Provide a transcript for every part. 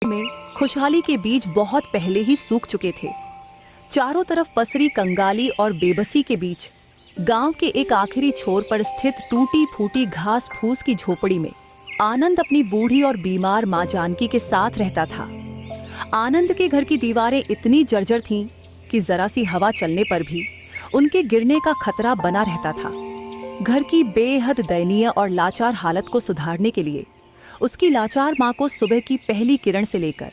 में खुशहाली के बीज बहुत पहले ही सूख चुके थे। चारों तरफ पसरी कंगाली और बेबसी के बीच गांव के एक आखिरी छोर पर स्थित टूटी फूटी घास फूस की झोपड़ी में आनंद अपनी बूढ़ी और बीमार माँ जानकी के साथ रहता था। आनंद के घर की दीवारें इतनी जर्जर थीं कि जरा सी हवा चलने पर भी उनके गिरने का खतरा बना रहता था। घर की बेहद दयनीय और लाचार हालत को सुधारने के लिए उसकी लाचार माँ को सुबह की पहली किरण से लेकर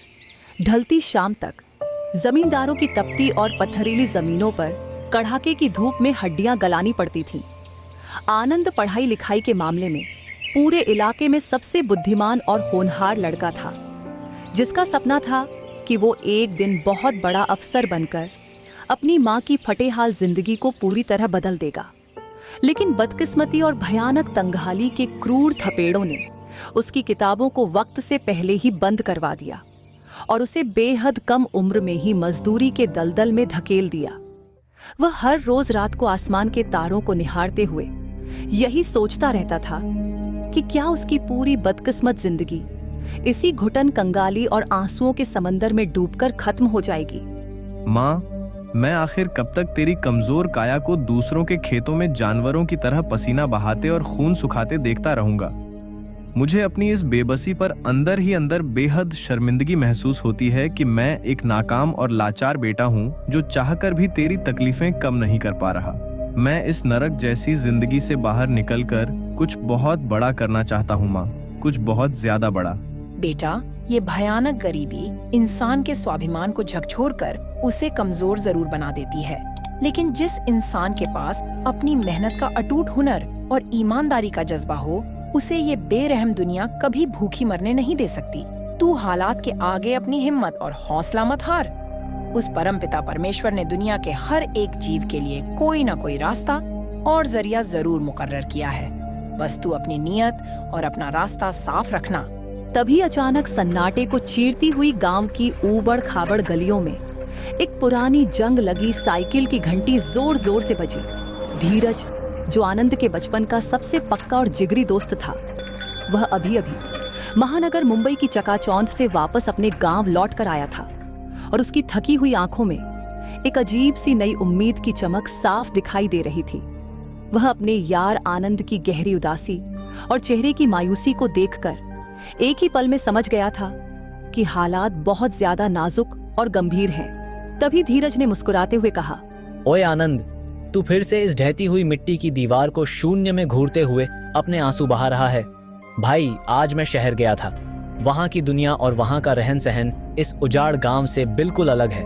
ढलती शाम तक जमींदारों की तपती और पत्थरीली जमीनों पर कड़ाके की धूप में हड्डियां गलानी पड़ती थीं। आनंद पढ़ाई लिखाई के मामले में पूरे इलाके में सबसे बुद्धिमान और होनहार लड़का था, जिसका सपना था कि वो एक दिन बहुत बड़ा अफसर बनकर अपनी माँ की फटेहाल जिंदगी को पूरी तरह बदल देगा। लेकिन बदकिस्मती और भयानक तंगहाली के क्रूर थपेड़ों ने उसकी किताबों को वक्त से पहले ही बंद करवा दिया और उसे बेहद कम उम्र में ही मजदूरी के दलदल में धकेल दिया। वह हर रोज रात को आसमान के तारों को निहारते हुए यही सोचता रहता था कि क्या उसकी पूरी बदकिस्मत जिंदगी इसी घुटन कंगाली और आंसुओं के समंदर में डूबकर खत्म हो जाएगी। माँ, मैं आखिर कब तक तेरी कमजोर काया को दूसरों के खेतों में जानवरों की तरह पसीना बहाते और खून सुखाते देखता रहूंगा। मुझे अपनी इस बेबसी पर अंदर ही अंदर बेहद शर्मिंदगी महसूस होती है कि मैं एक नाकाम और लाचार बेटा हूँ जो चाहकर भी तेरी तकलीफें कम नहीं कर पा रहा। मैं इस नरक जैसी जिंदगी से बाहर निकलकर कुछ बहुत बड़ा करना चाहता हूँ माँ, कुछ बहुत ज्यादा बड़ा। बेटा, ये भयानक गरीबी इंसान के स्वाभिमान को झकझोरकर उसे कमजोर जरूर बना देती है, लेकिन जिस इंसान के पास अपनी मेहनत का अटूट हुनर और ईमानदारी का जज्बा हो, उसे ये बेरहम दुनिया कभी भूखी मरने नहीं दे सकती। तू हालात के आगे अपनी हिम्मत और हौसला मत हार। उस परमपिता परमेश्वर ने दुनिया के हर एक जीव के लिए कोई ना कोई रास्ता और जरिया जरूर मुकर्रर किया है। बस तू अपनी नियत और अपना रास्ता साफ रखना। तभी अचानक सन्नाटे को चीरती हुई गांव की ऊबड़ खाबड़ गलियों में एक पुरानी जंग लगी साइकिल की घंटी जोर जोर से बजी। धीरज, जो आनंद के बचपन का सबसे पक्का और जिगरी दोस्त था, वह अभी अभी महानगर मुंबई की चकाचौंध से वापस अपने गांव लौट कर आया था और उसकी थकी हुई आंखों में एक अजीब सी नई उम्मीद की चमक साफ दिखाई दे रही थी। वह अपने यार आनंद की गहरी उदासी और चेहरे की मायूसी को देखकर एक ही पल में समझ गया था कि हालात बहुत ज्यादा नाजुक और गंभीर हैं। तभी धीरज ने मुस्कुराते हुए कहा, ओए आनंद, तू फिर से इस ढहती हुई मिट्टी की दीवार को शून्य में घूरते हुए अपने आंसू बहा रहा है। भाई, आज मैं शहर गया था। वहाँ की दुनिया और वहाँ का रहन सहन इस उजाड़ गांव से बिल्कुल अलग है।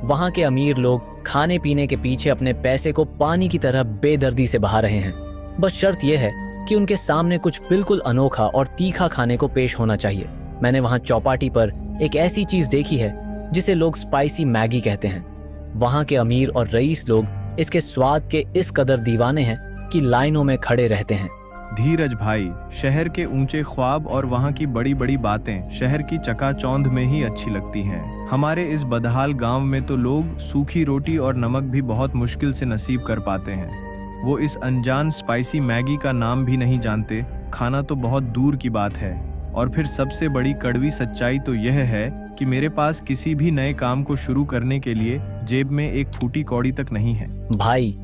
वहाँ के अमीर लोग खाने पीने के पीछे अपने पैसे को पानी की तरह बेदर्दी से बहा रहे हैं। बस शर्त यह है कि उनके सामने कुछ बिल्कुल अनोखा और तीखा खाने को पेश होना चाहिए। मैंने वहाँ चौपाटी पर एक ऐसी चीज देखी है जिसे लोग स्पाइसी मैगी कहते हैं। वहाँ के अमीर और रईस लोग इसके स्वाद के इस कदर दीवाने हैं कि लाइनों में खड़े रहते हैं। धीरज भाई, शहर के ऊंचे ख्वाब और वहाँ की बड़ी बड़ी बातें शहर की चकाचौंध में ही अच्छी लगती हैं। हमारे इस बदहाल गांव में तो लोग सूखी रोटी और नमक भी बहुत मुश्किल से नसीब कर पाते हैं। वो इस अनजान स्पाइसी मैगी का नाम भी नहीं जानते। खाना तो बहुत दूर की बात है। और फिर सबसे बड़ी कड़वी सच्चाई तो यह है कि मेरे पास किसी भी नए काम को शुरू करने के लिए जेब में एक फूटी कौड़ी तक नहीं है। भाई,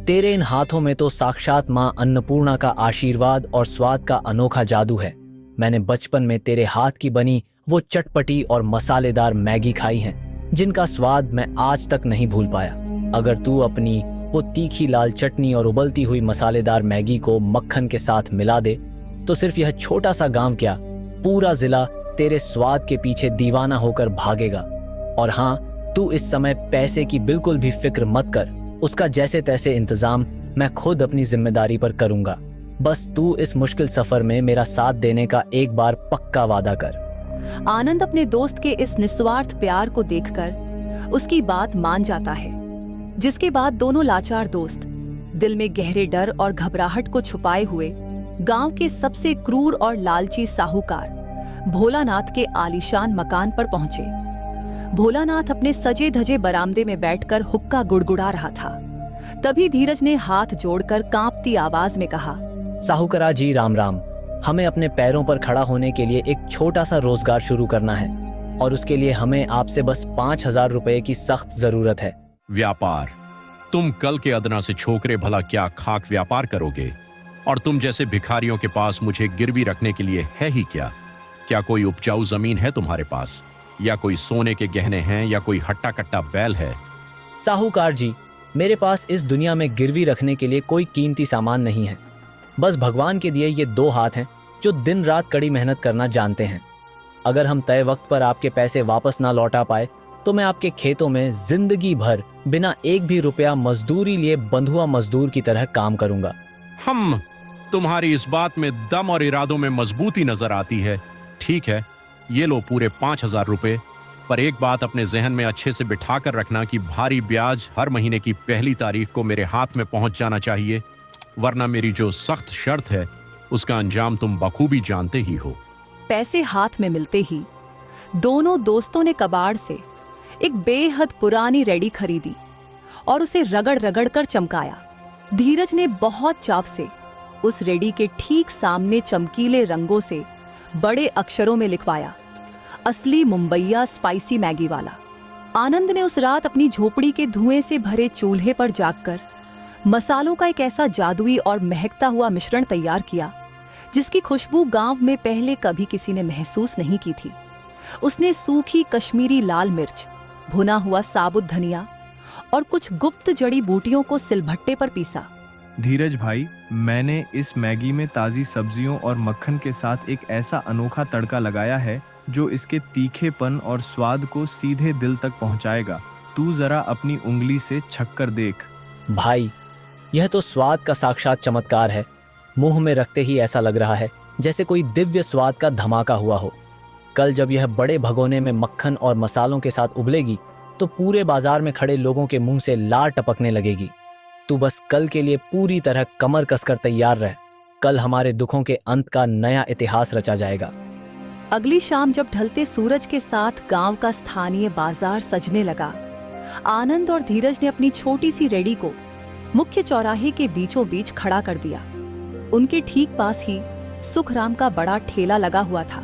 तेरे इन हाथों में तो साक्षात माँ अन्नपूर्णा का आशीर्वाद और स्वाद का अनोखा जादू है। मैंने बचपन में तेरे हाथ की बनी वो चटपटी और मसालेदार मैगी खाई है, जिनका स्वाद मैं आज तक नहीं भूल पाया। अगर तू अपनी वो तीखी लाल चटनी और उबलती हुई मसालेदार मैगी को मक्खन के साथ मिला दे, तो सिर्फ यह छोटा सा गांव क्या, पूरा जिला तेरे स्वाद के पीछे दीवाना होकर भागेगा। और हाँ, तू इस समय पैसे की बिल्कुल भी फिक्र मत कर। उसका जैसे तैसे इंतजाम मैं खुद अपनी जिम्मेदारी पर करूंगा। बस तू इस मुश्किल सफर में मेरा साथ देने का एक बार पक्का वादा कर। आनंद अपने दोस्त के इस निस्वार्थ प्यार को देखकर उसकी बात मान जाता है, जिसके बाद दोनों लाचार दोस्त दिल में गहरे डर और घबराहट को छुपाए हुए गांव के सबसे क्रूर और लालची साहूकार भोलानाथ के आलीशान मकान पर पहुंचे। भोलानाथ अपने सजे धजे बरामदे में बैठकर हुक्का गुड़गुड़ा रहा था। तभी धीरज ने हाथ जोड़कर कांपती आवाज में कहा, साहूकरा जी, राम राम। हमें अपने पैरों पर खड़ा होने के लिए एक छोटा सा रोजगार शुरू करना है। और उसके लिए हमें आपसे बस 5,000 रुपए की सख्त जरूरत है। व्यापार? तुम कल के अदना से छोकरे भला क्या खाक व्यापार करोगे? और तुम जैसे भिखारियों के पास मुझे गिरवी रखने के लिए है ही क्या? क्या कोई उपजाऊ जमीन है तुम्हारे पास, या कोई सोने के गहने हैं, या कोई हट्टा कट्टा बैल है? साहूकार जी, मेरे पास इस दुनिया में गिरवी रखने के लिए कोई कीमती सामान नहीं है। बस भगवान के दिए ये 2 हाथ हैं जो दिन रात कड़ी मेहनत करना जानते हैं। अगर हम तय वक्त पर आपके पैसे वापस ना लौटा पाए तो मैं आपके खेतों में जिंदगी भर बिना एक भी रुपया मजदूरी लिए बंधुआ मजदूर की तरह काम करूंगा। हम तुम्हारी इस बात में दम और इरादों में मजबूती नजर आती है। ठीक है, ये लो पूरे 5,000 रुपए, पर एक बात अपने जहन में अच्छे से बिठा कर रखना कि भारी ब्याज हर महीने की पहली तारीख को मेरे हाथ में पहुंच जाना चाहिए, वरना मेरी जो सख्त शर्त है उसका अंजाम तुम बखूबी जानते ही हो। पैसे हाथ में मिलते ही दोनों दोस्तों ने कबाड़ से एक बेहद पुरानी रेडी खरीदी और उसे रगड़ रगड़ कर चमकाया। धीरज ने बहुत चाव से उस रेडी के ठीक सामने चमकीले रंगों से बड़े अक्षरों में लिखवाया, असली मुंबईया स्पाइसी मैगी वाला। आनंद ने उस रात अपनी झोपड़ी के धुएं से भरे चूल्हे पर जागकर मसालों का एक ऐसा जादुई और महकता हुआ मिश्रण तैयार किया जिसकी खुशबू गांव में पहले कभी किसी ने महसूस नहीं की थी। उसने सूखी कश्मीरी लाल मिर्च, भुना हुआ साबुत धनिया और कुछ गुप्त जड़ी बूटियों को सिलभट्टे पर पीसा। धीरज भाई, मैंने इस मैगी में ताज़ी सब्जियों और मक्खन के साथ एक ऐसा अनोखा तड़का लगाया है जो इसके तीखेपन और स्वाद को सीधे दिल तक पहुंचाएगा। तू जरा अपनी उंगली से छक्कर देख। भाई, यह तो स्वाद का साक्षात चमत्कार है। मुंह में रखते ही ऐसा लग रहा है जैसे कोई दिव्य स्वाद का धमाका हुआ हो। कल जब यह बड़े भगोने में मक्खन और मसालों के साथ उबलेगी तो पूरे बाजार में खड़े लोगों के मुंह से लार टपकने लगेगी। तू बस कल के लिए पूरी तरह कमर कसकर तैयार रह। कल हमारे दुखों के अंत का नया इतिहास रचा जाएगा। अगली शाम जब ढलते सूरज के साथ गांव का स्थानीय बाजार सजने लगा, आनंद और धीरज ने अपनी छोटी सी रेडी को मुख्य चौराहे के बीचों बीच खड़ा कर दिया। उनके ठीक पास ही सुखराम का बड़ा ठेला लगा हुआ था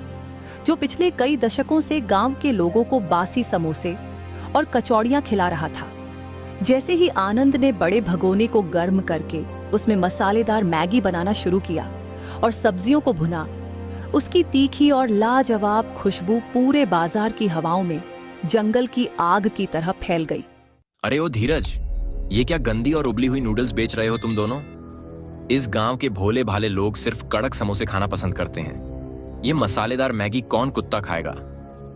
जो पिछले कई दशकों से गांव के लोगों को बासी समोसे और कचौड़ियां खिला रहा था। जैसे ही आनंद ने बड़े भगोने को गर्म करके उसमें मसालेदार मैगी बनाना शुरू किया और सब्जियों को भुना, उसकी तीखी और लाजवाब खुशबू पूरे बाजार की हवाओं में जंगल की आग की तरह फैल गई। अरे ओ धीरज, ये क्या गंदी और उबली हुई नूडल्स बेच रहे हो तुम दोनों? इस गांव के भोले भाले लोग सिर्फ कड़क समोसे खाना पसंद करते हैं। ये मसालेदार मैगी कौन कुत्ता खाएगा?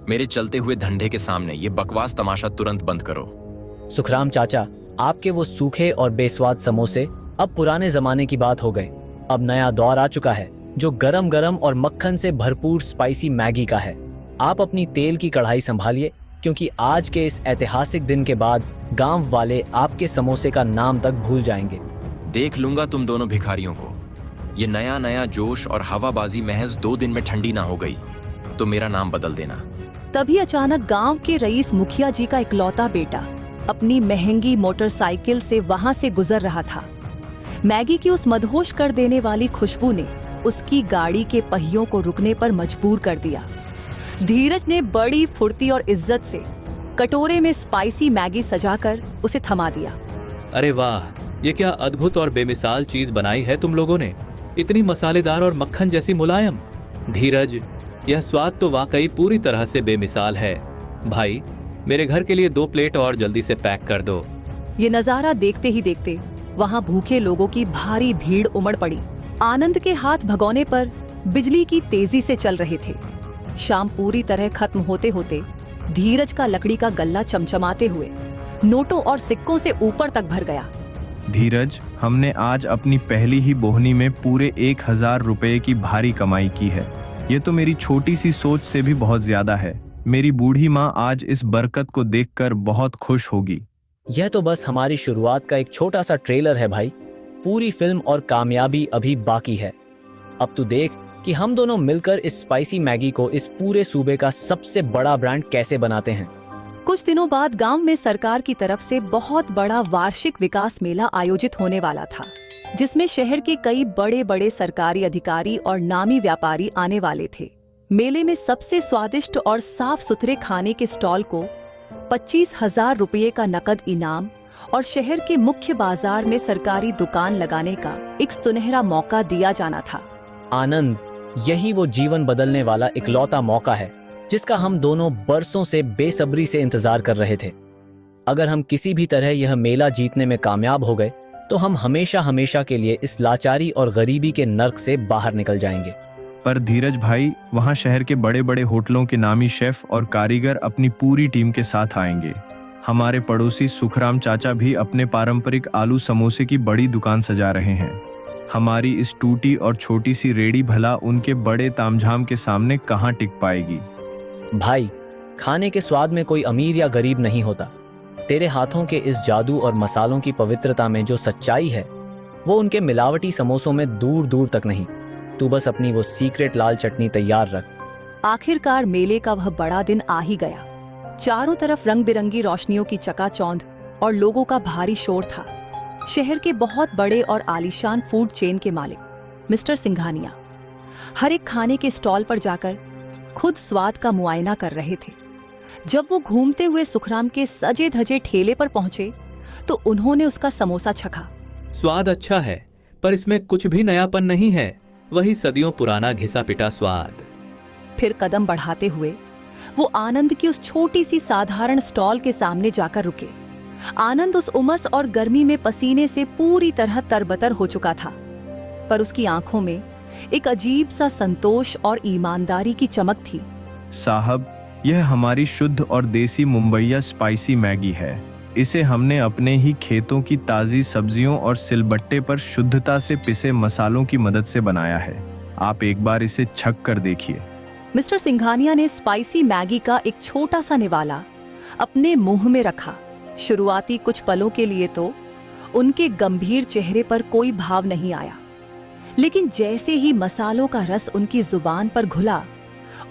मेरे चलते हुए धंधे के सामने ये बकवास तमाशा तुरंत बंद करो। सुखराम चाचा, आपके वो सूखे और बेस्वाद समोसे अब पुराने जमाने की बात हो गए। अब नया दौर आ चुका है जो गरम गरम और मक्खन से भरपूर स्पाइसी मैगी का है। आप अपनी तेल की कढ़ाई संभालिए, क्योंकि आज के इस ऐतिहासिक दिन के बाद गांव वाले आपके समोसे का नाम तक भूल जाएंगे। देख लूंगा तुम दोनों भिखारियों को। ये नया नया जोश और हवाबाजी महज 2 दिन में ठंडी ना हो गई तो मेरा नाम बदल देना। तभी अचानक गांव के रईस मुखिया जी का इकलौता बेटा अपनी महंगी मोटरसाइकिल से वहां से गुजर रहा था। मैगी की उस मदहोश कर देने वाली खुशबू ने उसकी गाड़ी के पहियों को रुकने पर मजबूर कर दिया। धीरज ने बड़ी फुर्ती और इज्जत से कटोरे में स्पाइसी मैगी सजाकर उसे थमा दिया। अरे वाह, ये क्या अद्भुत और बेमिसाल चीज बनाई है तुम लोगों ने। इतनी मसालेदार और मक्खन जैसी मुलायम। धीरज, यह स्वाद तो वाकई पूरी तरह से बेमिसाल है। भाई, मेरे घर के लिए 2 प्लेट और जल्दी से पैक कर दो। ये नजारा देखते ही देखते वहां भूखे लोगों की भारी भीड़ उमड़ पड़ी। आनंद के हाथ भगोने पर बिजली की तेजी से चल रहे थे। शाम पूरी तरह खत्म होते होते धीरज का लकड़ी का गल्ला चमचमाते हुए नोटों और सिक्कों से ऊपर तक भर गया। धीरज, हमने आज अपनी पहली ही बोहनी में पूरे 1,000 रुपए की भारी कमाई की है। ये तो मेरी छोटी सी सोच से भी बहुत ज्यादा है। मेरी बूढ़ी माँ आज इस बरकत को देखकर बहुत खुश होगी। यह तो बस हमारी शुरुआत का एक छोटा सा ट्रेलर है भाई। पूरी फिल्म और कामयाबी अभी बाकी है। अब तू देख कि हम दोनों मिलकर इस स्पाइसी मैगी को इस पूरे सूबे का सबसे बड़ा ब्रांड कैसे बनाते हैं। कुछ दिनों बाद गांव में सरकार की तरफ से बहुत बड़ा वार्षिक विकास मेला आयोजित होने वाला था, जिसमें शहर के कई बड़े बड़े सरकारी अधिकारी और नामी व्यापारी आने वाले थे। मेले में सबसे स्वादिष्ट और साफ सुथरे खाने के स्टॉल को 25,000 रुपये का नकद इनाम और शहर के मुख्य बाजार में सरकारी दुकान लगाने का एक सुनहरा मौका दिया जाना था। आनंद, यही वो जीवन बदलने वाला इकलौता मौका है जिसका हम दोनों बरसों से बेसब्री से इंतजार कर रहे थे। अगर हम किसी भी तरह यह मेला जीतने में कामयाब हो गए तो हम हमेशा हमेशा के लिए इस लाचारी और गरीबी के नर्क से बाहर निकल जाएंगे। पर धीरज भाई, वहाँ शहर के बड़े बड़े होटलों के नामी शेफ और कारीगर अपनी पूरी टीम के साथ आएंगे। हमारे पड़ोसी सुखराम चाचा भी अपने पारंपरिक आलू समोसे की बड़ी दुकान सजा रहे हैं। हमारी इस टूटी और छोटी सी रेडी भला उनके बड़े तामझाम के सामने कहाँ टिक पाएगी। भाई, खाने के स्वाद में कोई अमीर या गरीब नहीं होता। तेरे हाथों के इस जादू और मसालों की पवित्रता में जो सच्चाई है वो उनके मिलावटी समोसों में दूर दूर तक नहीं। तू बस अपनी वो सीक्रेट लाल चटनी तैयार रख। आखिरकार मेले का वह बड़ा दिन आ ही गया। चारों तरफ रंग बिरंगी रोशनियों की चकाचौंध और लोगों का भारी शोर था। शहर के बहुत बड़े और आलीशान फूड चेन के मालिक मिस्टर सिंघानिया हर एक खाने के स्टॉल पर जाकर खुद स्वाद का मुआयना कर रहे थे। जब वो घूमते हुए सुखराम के सजे धजे ठेले पर पहुंचे तो उन्होंने उसका समोसा चखा। स्वाद अच्छा है, पर इसमें कुछ भी नयापन नहीं है, वही सदियों पुराना घिसा पिटा स्वाद। फिर कदम बढ़ाते हुए वो आनंद की उस छोटी सी साधारण स्टॉल के सामने जाकर रुके। आनंद उस उमस और गर्मी में पसीने से पूरी तरह तरबतर हो चुका था, पर उसकी आंखों में एक अजीब सा संतोष और ईमानदारी की चमक थी। साहब, यह हमारी शुद्ध और देसी मुंबईया स्पाइसी मैगी है। इसे हमने अपने ही खेतों की ताज़ी सब्जियों और सिलबट्टे पर शुद्धता से पिसे मसालों की मदद से बनाया है। आप एक बार इसे छक कर देखिए। मिस्टर सिंघानिया ने स्पाइसी मैगी का एक छोटा सा निवाला अपने मुंह में रखा। शुरुआती कुछ पलों के लिए तो उनके गंभीर चेहरे पर कोई भाव नहीं आया, लेकिन जैसे ही मसालों का रस उनकी जुबान पर घुला,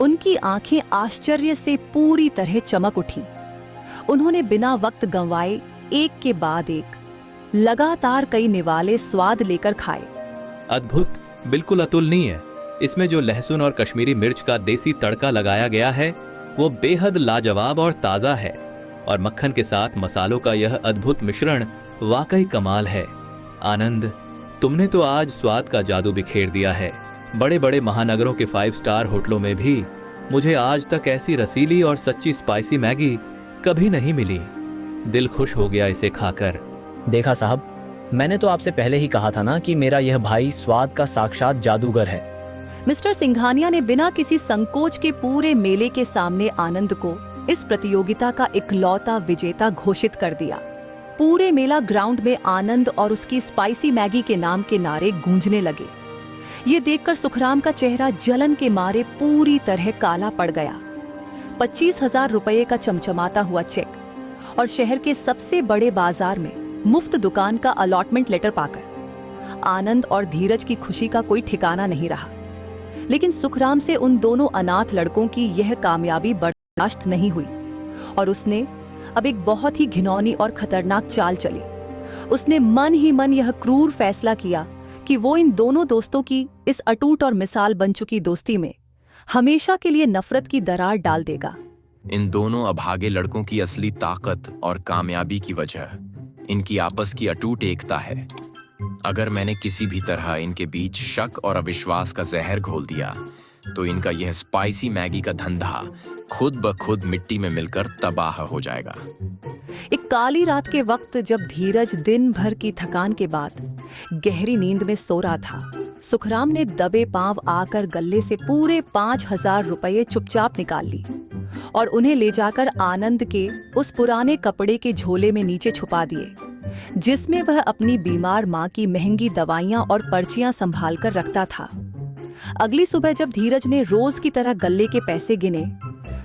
उनकी आंखें आश्चर्य से पूरी तरह चमक उठी। उन्होंने बिना वक्त गंवाए एक के बाद एक लगातार कई निवाले स्वाद लेकर खाए। अद्भुत, बिल्कुल अतुलनीय। इसमें जो लहसुन और कश्मीरी मिर्च का देसी तड़का लगाया गया है वो बेहद लाजवाब और ताज़ा है, और मक्खन के साथ मसालों का यह अद्भुत मिश्रण वाकई कमाल है। आनंद, तुमने तो आज स्वाद का जादू बिखेर दिया है। बड़े बड़े महानगरों के 5 स्टार होटलों में भी मुझे आज तक ऐसी रसीली और सच्ची स्पाइसी मैगी कभी नहीं मिली। दिल खुश हो गया इसे खाकर। देखा साहब, मैंने तो आपसे पहले ही कहा था ना कि मेरा यह भाई स्वाद का साक्षात जादूगर है। मिस्टर सिंघानिया ने बिना किसी संकोच के पूरे मेले के सामने आनंद को इस प्रतियोगिता का इकलौता विजेता घोषित कर दिया। पूरे मेला ग्राउंड में आनंद और उसकी स्पाइसी मैगी के नाम के नारे गूंजने लगे। ये देखकर सुखराम का चेहरा जलन के मारे पूरी तरह काला पड़ गया। 25,000 रुपये का चमचमाता हुआ चेक और शहर के सबसे बड़े बाजार में मुफ्त दुकान का अलॉटमेंट लेटर पाकर आनंद और धीरज की खुशी का कोई ठिकाना नहीं रहा। लेकिन सुखराम से उन दोनों अनाथ लड़कों की यह कामयाबी बर्दाश्त नहीं हुई और उसने अब एक बहुत ही घिनौनी और खतरनाक चाल चली। उसने मन ही मन यह क्रूर फैसला किया कि वो इन दोनों दोस्तों की इस अटूट और मिसाल बन चुकी दोस्ती में हमेशा के लिए नफरत की दरार डाल देगा। इन दोनों अभागे लड़कों की असली ताकत और कामयाबी की वजह इनकी आपस की अटूट एकता है। अगर मैंने किसी भी तरह इनके बीच शक और अविश्वास का जहर घोल दिया तो इनका यह स्पाइसी मैगी का धंधा खुद ब खुद मिट्टी में मिलकर तबाह हो जाएगा। एक काली रात के वक्त जब धीरज दिन भर की थकान के बाद गहरी नींद में सो रहा था, सुखराम ने दबे पांव आकर गल्ले से पूरे 5,000 रुपये चुपचाप निकाल ली और उन्हें ले जाकर आनंद के उस पुराने कपड़े के झोले में नीचे छुपा दिए, जिसमें वह अपनी बीमार माँ की महंगी दवाइयाँ और पर्चियां संभाल कर रखता था। अगली सुबह जब धीरज ने रोज की तरह गल्ले के पैसे गिने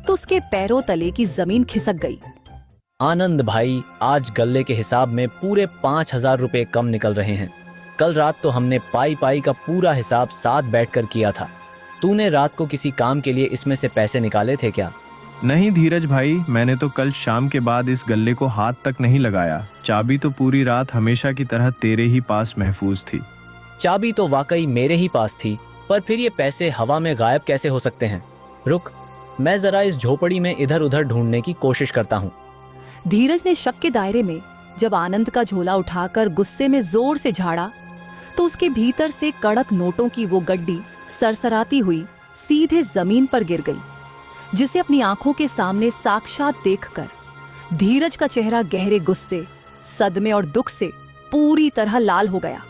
तो उसके पैरों तले की जमीन खिसक गई। आनंद भाई, आज गल्ले के हिसाब में पूरे 5,000 रुपए कम निकल रहे हैं। कल रात तो हमने पाई पाई का पूरा हिसाब साथ बैठकर किया था। तूने रात को किसी काम के लिए इसमें से पैसे निकाले थे क्या? नहीं धीरज भाई, मैंने तो कल शाम के बाद इस गल्ले को हाथ तक नहीं लगाया। चाबी तो पूरी रात हमेशा की तरह तेरे ही पास महफूज थी। चाबी तो वाकई मेरे ही पास थी, पर फिर ये पैसे हवा में गायब कैसे हो सकते हैं? रुक, मैं जरा इस झोपड़ी में इधर उधर ढूंढने की कोशिश करता हूँ। धीरज ने शक के दायरे में जब आनंद का झोला उठाकर गुस्से में जोर से झाड़ा तो उसके भीतर से कड़क नोटों की वो गड्डी सरसराती हुई सीधे जमीन पर गिर गई, जिसे अपनी आंखों के सामने साक्षात देखकर धीरज का चेहरा गहरे गुस्से, सदमे और दुख से पूरी तरह लाल हो गया।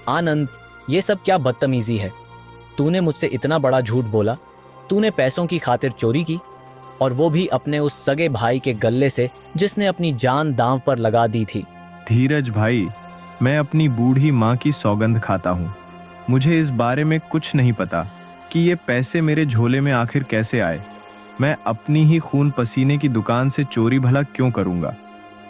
आनंद, ये सब क्या बदतमीजी है? तूने मुझसे इतना बड़ा झूठ बोला। तूने पैसों की खातिर चोरी की, और वो भी अपने उस सगे भाई के गले से जिसने अपनी जान दांव पर लगा दी थी। धीरज भाई, मैं अपनी बूढ़ी माँ की सौगंध खाता हूँ। मुझे इस बारे में कुछ नहीं पता कि ये पैसे मेरे झोले में आखिर कैसे आए। मैं अपनी ही खून पसीने की दुकान से चोरी भला क्यों करूँगा?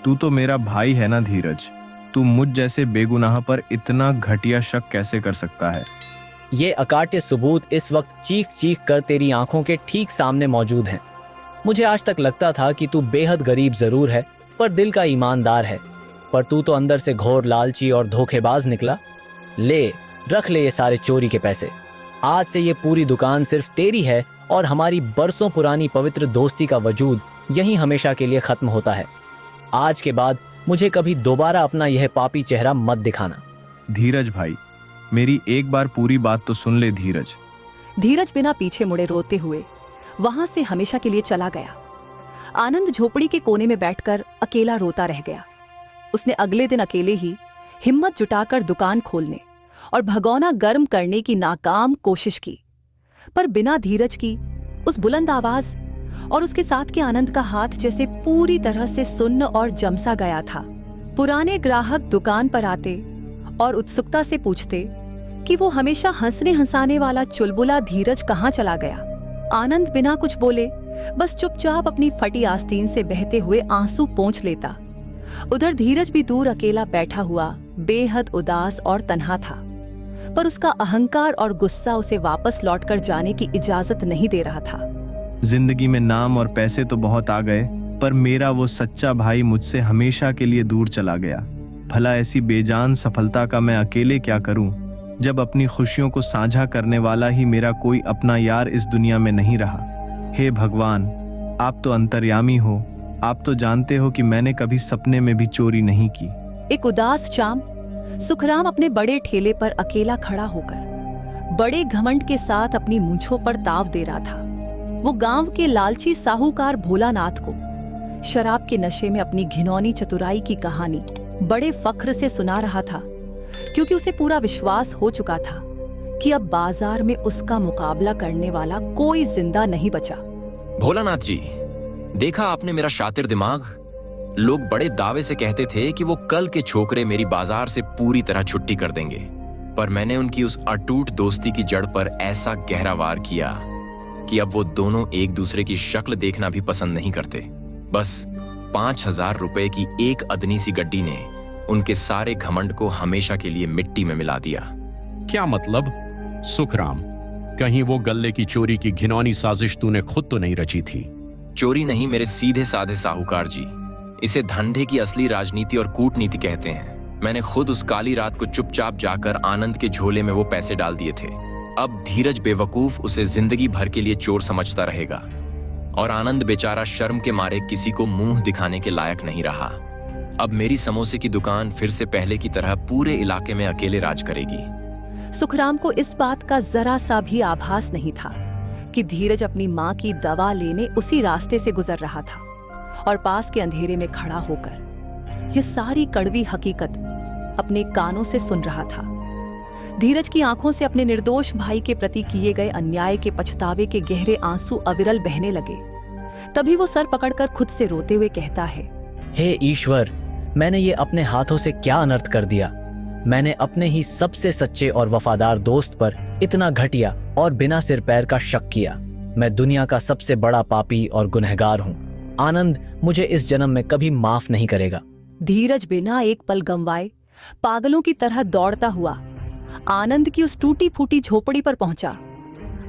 तू तो मेरा भाई है ना धीरज। तू मुझ जैसे बेगुनाह पर इतना घटिया शक कैसे कर सकता है? ये अकाट्य सबूत इस वक्त चीख चीख कर तेरी आंखों के ठीक सामने मौजूद हैं। मुझे आज तक लगता था कि तू बेहद गरीब जरूर है, पर दिल का ईमानदार है। पर तू तो अंदर से घोर लालची और धोखेबाज निकला। ले, रख ले ये सारे चोरी के पैसे। आज से ये पूरी दुकान सिर्फ तेरी है, और हमारी बरसों पुरानी पवित्र दोस्ती का वजूद यहीं हमेशा के लिए खत्म होता है। आज के बाद मुझे कभी दोबारा अपना यह पापी चेहरा मत दिखाना। धीरज भाई, मेरी एक बार पूरी बात तो सुन ले धीरज। धीरज बिना पीछे मुड़े रोते हुए वहां से हमेशा के लिए चला गया। आनंद झोपड़ी के कोने में बैठकर अकेला रोता रह गया। उसने अगले दिन अकेले ही हिम्मत जुटाकर दुकान खोलने और भगोना गर्म करने की नाकाम कोशिश की, पर बिना धीरज की उस बुलंद आवाज और उसके साथ के आनंद का हाथ जैसे पूरी तरह से सुन्न और जमसा गया था। पुराने ग्राहक दुकान पर आते और उत्सुकता से पूछते कि वो हमेशा हंसने हंसाने वाला चुलबुला धीरज कहाँ चला गया। आनंद बिना कुछ बोले बस चुपचाप अपनी फटी आस्तीन से बहते हुए आंसू पोंछ लेता। उधर धीरज भी दूर अकेला बैठा हुआ बेहद उदास और तन्हा था, पर उसका अहंकार और गुस्सा उसे वापस लौटकर जाने की इजाजत नहीं दे रहा था। जिंदगी में नाम और पैसे तो बहुत आ गए, पर मेरा वो सच्चा भाई मुझसे हमेशा के लिए दूर चला गया। भला ऐसी बेजान सफलता का मैं अकेले क्या करूं, जब अपनी खुशियों को साझा करने वाला ही मेरा कोई अपना यार इस दुनिया में नहीं रहा। हे भगवान, आप तो अंतर्यामी हो। आप तो जानते हो कि मैंने कभी सपने में भी चोरी नहीं की। एक उदास शाम सुखराम अपने बड़े ठेले पर अकेला खड़ा होकर बड़े घमंड के साथ अपनी मूंछों पर ताव दे रहा था। वो गांव के लालची साहूकार भोलानाथ को शराब के नशे में अपनी घिनौनी चतुराई की कहानी बड़े फख्र से सुना रहा था, क्योंकि उसे पूरा विश्वास हो चुका था कि अब बाजार में उसका मुकाबला करने वाला कोई जिंदा नहीं बचा। भोलानाथ जी, देखा आपने मेरा शातिर दिमाग? लोग बड़े दावे से कहते थे कि वो कल के छोकरे मेरी बाजार से पूरी तरह छुट्टी कर देंगे, पर मैंने उनकी उस अटूट दोस्ती की जड़ पर ऐसा गहरा वार किया कि अब वो दोनों एक दूसरे की शक्ल देखना भी पसंद नहीं करते। बस 5,000 रुपए की एक अदनी सी गड्डी ने उनके सारे घमंड को हमेशा के लिए मिट्टी में मिला दिया। क्या मतलब? सुखराम, कहीं वो गल्ले की चोरी की घिनौनी साजिश तूने खुद तो नहीं रची थी? चोरी नहीं मेरे सीधे साधे साहूकार जी, इसे धंधे की असली राजनीति और कूटनीति कहते हैं। मैंने खुद उस काली रात को चुपचाप जाकर आनंद के झोले में वो पैसे डाल दिए थे। अब धीरज बेवकूफ उसे जिंदगी भर के लिए चोर समझता रहेगा, और आनंद बेचारा शर्म के मारे किसी को मुंह दिखाने के लायक नहीं रहा। अब मेरी समोसे की दुकान फिर से पहले की तरह पूरे इलाके में अकेले राज करेगी। सुखराम को इस बात का जरा सा भी आभास नहीं था कि धीरज अपनी माँ की दवा लेने उसी रास्ते से गुजर रहा था, और पास के अंधेरे में खड़ा होकर यह सारी कड़वी हकीकत अपने कानों से सुन रहा था। धीरज की आंखों से अपने निर्दोष भाई के प्रति किए गए अन्याय के पछतावे के गहरे आंसू अविरल बहने लगे। तभी वो सर पकड़कर खुद से रोते हुए कहता है, हे ईश्वर, मैंने ये अपने हाथों से क्या अनर्थ कर दिया। मैंने अपने ही सबसे सच्चे और वफादार दोस्त पर इतना घटिया और बिना सिर पैर का शक किया। मैं दुनिया का सबसे बड़ा पापी और गुनहगार हूँ। आनंद मुझे इस जन्म में कभी माफ नहीं करेगा। धीरज बिना एक पल गंवाए पागलों की तरह दौड़ता हुआ आनंद की उस टूटी फूटी झोपड़ी पर पहुंचा।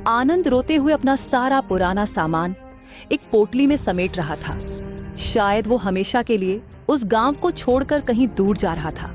आनंद रोते हुए अपना सारा पुराना सामान एक पोटली में समेट रहा था। शायद वो हमेशा के लिए उस गांव को छोड़कर कहीं दूर जा रहा था।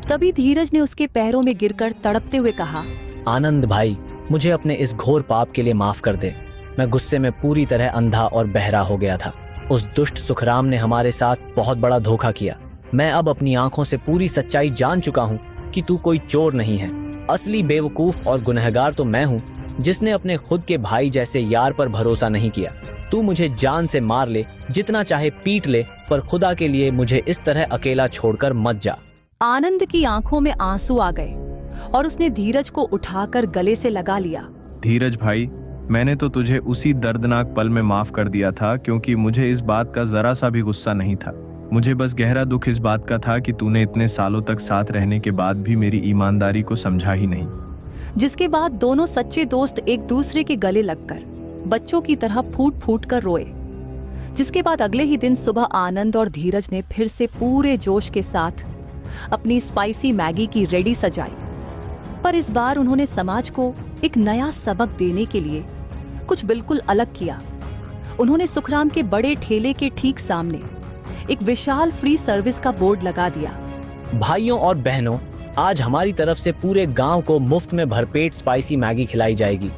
तभी धीरज ने उसके पैरों में गिरकर तड़पते हुए कहा, आनंद भाई, मुझे अपने इस घोर पाप के लिए माफ कर दे। मैं गुस्से में पूरी तरह अंधा और बहरा हो गया था। उस दुष्ट सुखराम ने हमारे साथ बहुत बड़ा धोखा किया। मैं अब अपनी आंखों से पूरी सच्चाई जान चुका हूँ कि तू कोई चोर नहीं है। असली बेवकूफ और गुनहगार तो मैं हूँ, जिसने अपने खुद के भाई जैसे यार पर भरोसा नहीं किया। तू मुझे जान से मार ले, जितना चाहे पीट ले, पर खुदा के लिए मुझे इस तरह अकेला छोड़कर मत जा। आनंद की आंखों में आंसू आ गए और उसने धीरज को उठाकर गले से लगा लिया। धीरज भाई, मैंने तो तुझे उसी दर्दनाक पल में माफ कर दिया था, क्योंकि मुझे इस बात का जरा सा भी गुस्सा नहीं था। मुझे बस गहरा दुख इस बात का था कि तूने इतने सालों तक साथ रहने के बाद भी मेरी ईमानदारी को समझा ही नहीं। जिसके बाद दोनों सच्चे दोस्त एक दूसरे के गले लगकर बच्चों की तरह फूट फूट कर रोए। जिसके बाद अगले ही दिन सुबह आनंद और धीरज ने फिर से पूरे जोश के साथ अपनी स्पाइसी मैगी की रेडी सजाई। पर इस बार उन्होंने समाज को एक नया सबक देने के लिए कुछ बिल्कुल अलग किया। उन्होंने सुखराम के बड़े ठेले के ठीक सामने एक विशाल फ्री सर्विस का बोर्ड लगा दिया। भाइयों और बहनों, आज हमारी तरफ से पूरे गांव को मुफ्त में भरपेट स्पाइसी मैगी खिलाई जाएगी।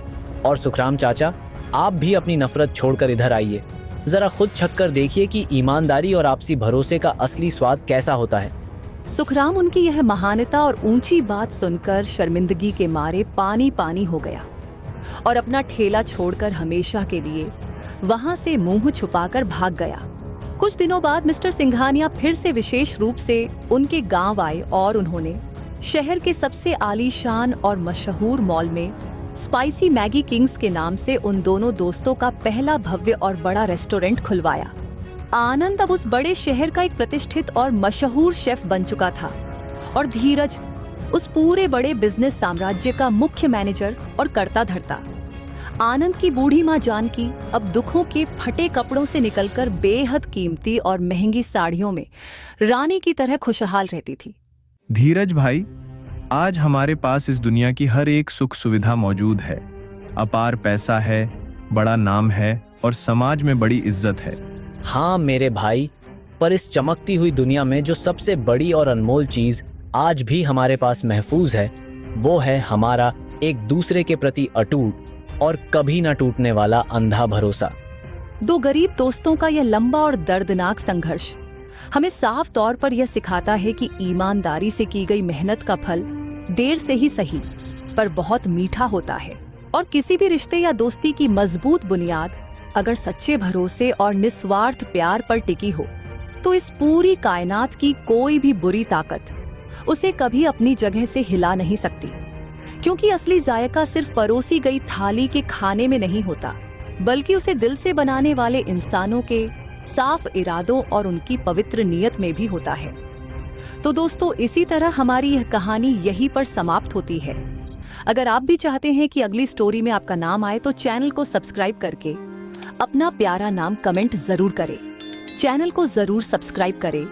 और सुखराम चाचा, आप भी अपनी नफरत छोड़कर इधर आइए। जरा खुद छक कर देखिए कि ईमानदारी और आपसी भरोसे का असली स्वाद कैसा होता है। सुखराम उनकी यह महानता और ऊंची बात सुनकर शर्मिंदगी के मारे पानी पानी हो गया और अपना ठेला छोड़कर हमेशा के लिए वहां से मुंह छुपाकर भाग गया। कुछ दिनों बाद मिस्टर सिंघानिया फिर से विशेष रूप से उनके गांव आए और उन्होंने शहर के सबसे आलीशान और मशहूर मॉल में स्पाइसी मैगी किंग्स के नाम से उन दोनों दोस्तों का पहला भव्य और बड़ा रेस्टोरेंट खुलवाया। आनंद अब उस बड़े शहर का एक प्रतिष्ठित और मशहूर शेफ बन चुका था और धीरज उस पूरे बड़े बिजनेस साम्राज्य का मुख्य मैनेजर और कर्ता धर्ता। आनंद की बूढ़ी माँ जानकी अब दुखों के फटे कपड़ों से निकलकर बेहद कीमती और महंगी साड़ियों में रानी की तरह खुशहाल रहती थी। धीरज भाई, आज हमारे पास इस दुनिया की हर एक सुख सुविधा मौजूद है। अपार पैसा है, बड़ा नाम है और समाज में बड़ी इज्जत है। हाँ मेरे भाई, पर इस चमकती हुई दुनिया में जो सबसे बड़ी और अनमोल चीज आज भी हमारे पास महफूज है, वो है हमारा एक दूसरे के प्रति अटूट और कभी ना टूटने वाला अंधा भरोसा। दो गरीब दोस्तों का यह लंबा और दर्दनाक संघर्ष हमें साफ तौर पर यह सिखाता है कि ईमानदारी से की गई मेहनत का फल देर से ही सही पर बहुत मीठा होता है। और किसी भी रिश्ते या दोस्ती की मजबूत बुनियाद अगर सच्चे भरोसे और निस्वार्थ प्यार पर टिकी हो, तो इस पूरी कायनात की कोई भी बुरी ताकत उसे कभी अपनी जगह से हिला नहीं सकती। क्योंकि असली जायका सिर्फ परोसी गई थाली के खाने में नहीं होता, बल्कि उसे दिल से बनाने वाले इंसानों के साफ इरादों और उनकी पवित्र नीयत में भी होता है। तो दोस्तों, इसी तरह हमारी यह कहानी यहीं पर समाप्त होती है। अगर आप भी चाहते हैं कि अगली स्टोरी में आपका नाम आए, तो चैनल को सब्सक्राइब करके अपना प्यारा नाम कमेंट जरूर करें। चैनल को जरूर सब्सक्राइब करें